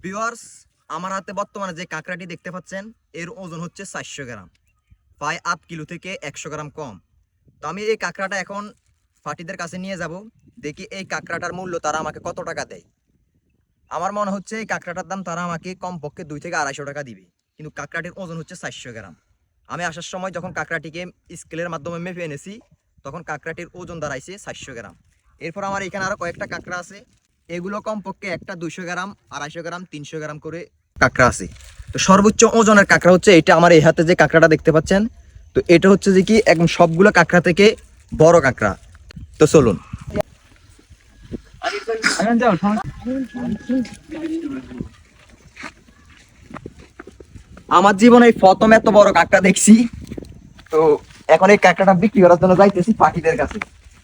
Viewers, আমার হাতে বর্তমানে যে কাঁকড়াটি দেখতে পাচ্ছেন এর ওজন হচ্ছে 400 গ্রাম, প্রায় 8 কিলো থেকে 100 গ্রাম কম। তো আমি এই কাঁকড়াটা এখন ফাটিদের কাছে নিয়ে যাব, দেখি এই কাঁকড়াটার মূল্য তারা আমাকে কত টাকা দেয়। আমার মনে হচ্ছে এই কাঁকড়াটার দাম তারা আমাকে কমপক্ষে 2 থেকে 250 টাকা দিবে, কিন্তু কাঁকড়াটির ওজন হচ্ছে 400 গ্রাম। আমি আসার সময় যখন কাঁকড়াটিকে স্কেলের মাধ্যমে মেপে এনেছি তখন কাঁকড়াটির ওজন দাঁড়াইছে 400 গ্রাম। এরপর আমার এখানে আরও কয়েকটা কাঁকড়া আছে, এগুলো কমপক্ষে একটা 200 গ্রাম, 250 গ্রাম, 300 গ্রাম করে কাঁকড়া আছে। তো সর্বোচ্চ ওজনের কাঁকড়া হচ্ছে এটা, আমার এই হাতে যে কাঁকড়াটা দেখতে পাচ্ছেন। তো এটা হচ্ছে যে কি একদম সবগুলো কাঁকড়া থেকে বড় কাঁকড়া। তো চলুন। আমার জীবনে প্রথম এত বড় কাঁকড়া দেখছি। তো এখন এই কাঁকড়াটা বিক্রি করার জন্য যাইতেছি পাখিদের কাছে,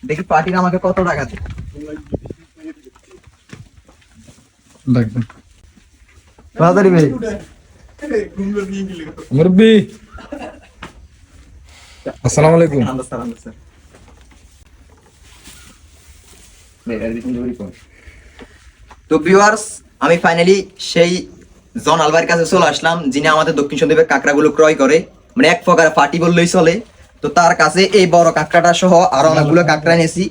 দেখি পাখিরা আমাকে কত টাকা দেয়। মুরব্বি, আসসালামু আলাইকুম। তো ভিউয়ার্স, আমি ফাইনালি সেই জন আলভাইয়ের কাছে চলে আসলাম, যিনি আমাদের দক্ষিণ সন্দ্বীপের কাঁকড়াগুলো ক্রয় করে, মানে এক প্রকার পার্টি বললেই চলে। তো তার কাছে এই বড় কাঁকড়াটা সহ আরো অনেকগুলো কাঁকড়া এনেছি।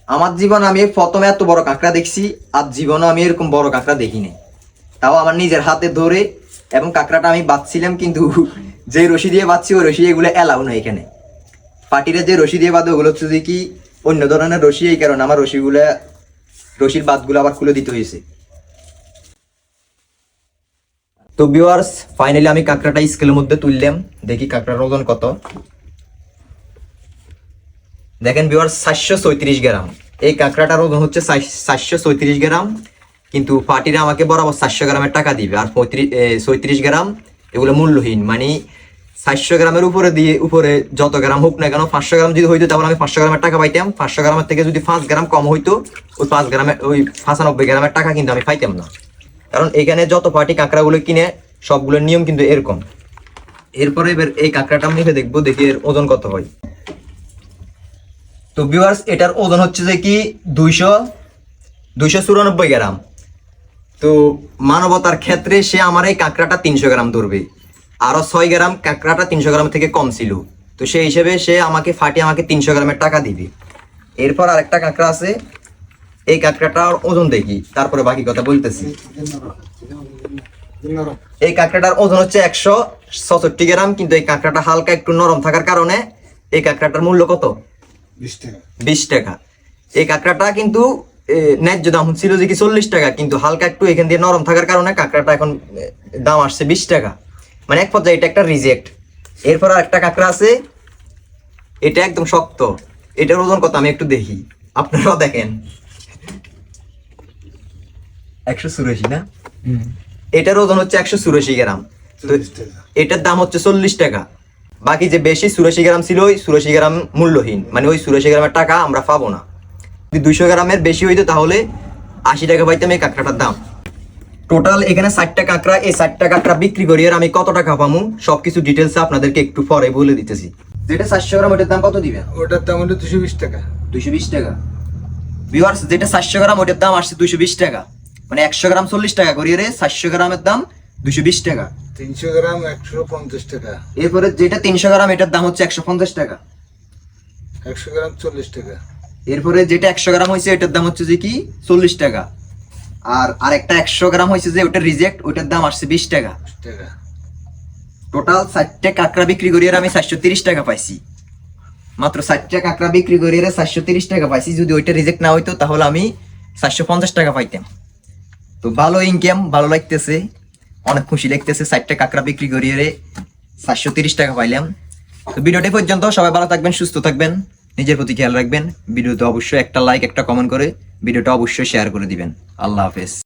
আমার জীবনে আমি প্রথমে এত বড় কাঁকড়া দেখছি, আর জীবনে আমি এরকম বড় কাঁকড়া দেখিনি, তাও আমার নিজের হাতে ধরে। এবং কাঁকড়াটা আমি বাঁধছিলাম, কিন্তু যে রশি দিয়ে বাঁধছি ওই রশি এগুলো এলাও না এখানে। পাটিরা যে রশি দিয়ে বাঁধে ওগুলো হচ্ছে যে কি অন্য ধরনের রশি, এই কারণে আমার রশির বাঁধগুলো আবার খুলে দিতে হয়েছে। তো ভিউয়ার্স, ফাইনালি আমি কাঁকড়াটা স্কেলের মধ্যে তুললাম, দেখি কাঁকড়ার ওজন কত। দেখেন ভিউয়ার্স, 434 গ্রাম। এই কাঁকড়াটার ওজন হচ্ছে 434 গ্রাম, কিন্তু পার্টিরা আমাকে বরাবর 400 গ্রামের টাকা দিবে, আর 36 গ্রাম এগুলো মূল্যহীন। মানে 400 গ্রামের উপরে যত গ্রাম হোক না কেন, 500 গ্রাম যদি হইতো তাহলে আমি 500 গ্রামের টাকা পাইতাম। 500 গ্রামের থেকে যদি 5 গ্রাম কম হইতো, ওই 95 গ্রামের টাকা কিন্তু আমি পাইতাম না। কারণ এখানে যত পার্টি কাঁকড়াগুলো কিনে সবগুলোর নিয়ম কিন্তু এরকম। এরপরে এবার এই কাঁকড়াটা আমি দেখবো, দেখি এর ওজন কত হয়। তো ভিউয়ার্স, এটার ওজন হচ্ছে যে কি 294 গ্রাম। তো মানবতার ক্ষেত্রে সে আমার এই কাঁকড়াটা 300 গ্রাম ধরবে, আরো 6 গ্রাম কাঁকড়াটা 300 গ্রাম থেকে কম ছিল। তো সেই হিসেবে সে আমাকে 300 গ্রামের টাকা দিবে। এরপর আরেকটা কাঁকড়া আছে, এই কাঁকড়াটার ওজন দেখি, তারপরে বাকি কথা বলতেছি। এই কাঁকড়াটার ওজন হচ্ছে 166 গ্রাম, কিন্তু এই কাঁকড়াটা হালকা একটু নরম থাকার কারণে এই কাঁকড়াটার মূল্য কত? 20 টাকা। এই কাঁকড়াটা কিন্তু ন্যায্য দাম ছিল যে কি 40 টাকা, কিন্তু হালকা একটু এখান দিয়ে নরম থাকার কারণে কাঁকড়াটা এখন দাম আসছে 20 টাকা। মানে এক পর্যায়ে এটা একটা রিজেক্ট। এরপর আর একটা কাঁকড়া আছে, এটা একদম শক্ত। এটার ওজন কত আমি একটু দেখি, আপনারাও দেখেন। 184 না? এটার ওজন হচ্ছে 184 গ্রাম। তো এটার দাম হচ্ছে 40 টাকা। বাকি যে বেশি 84 গ্রাম ছিল, ওই 84 গ্রাম মূল্যহীন, মানে ওই 84 গ্রামের টাকা আমরা পাবো না। যদি 200 গ্রামের বেশি হইতো তাহলে 80 টাকা পাইতাম এই কাঁকড়াটার দাম। টোটাল এখানে 60টা কাঁকড়া, এই 60টা কাঁকড়া বিক্রি করি আর আমি কত টাকা পাবো সবকিছু ডিটেলস আপনাদেরকে একটু পরে বলে দিতেছি। যেটা 400 গ্রাম ওটার দাম কত দিবেন? ওটার দাম হলো 220 টাকা। 220 টাকা। ভিউয়ার্স, যেটা 400 গ্রাম ওটার দাম আসছে 220 টাকা, মানে 100 গ্রাম 40 টাকা করিয়ে 400 গ্রামের দাম 220 টাকা। 300 গ্রাম 150 টাকা। এরপরে যেটা 300 গ্রাম এটার দাম হচ্ছে 150 টাকা। 100 গ্রাম 40 টাকা। এরপরে যেটা 100 গ্রাম হয়েছে এটার দাম হচ্ছে যে কি 40 টাকা। আর আরেকটা 100 গ্রাম হয়েছে যে ওটা রিজেক্ট, ওটার দাম আসছে 20 টাকা। টোটাল 60টা কাঁকড়া বিক্রি করিয়ে আমি 430 টাকা পাইছি। মাত্র 60টা কাঁকড়া বিক্রি করিয়ে 430 টাকা পাইছি। যদি ওইটা রিজেক্ট না হইতো তাহলে আমি 450 টাকা পাইতাম। তো ভালো ইনকাম, ভালো লাগতেছে, অনেক খুশি লাগতেছে। 60টা কাঁকড়া বিক্রি করিয়ে 430 টাকা পাইলাম। তো ভিডিওটি পর্যন্ত সবাই ভালো থাকবেন, সুস্থ থাকবেন, নিজের প্রতি খেয়াল রাখবেন। ভিডিওতে অবশ্যই একটা লাইক, একটা কমেন্ট করে ভিডিওটা অবশ্যই শেয়ার করে দিবেন। আল্লাহ হাফেজ।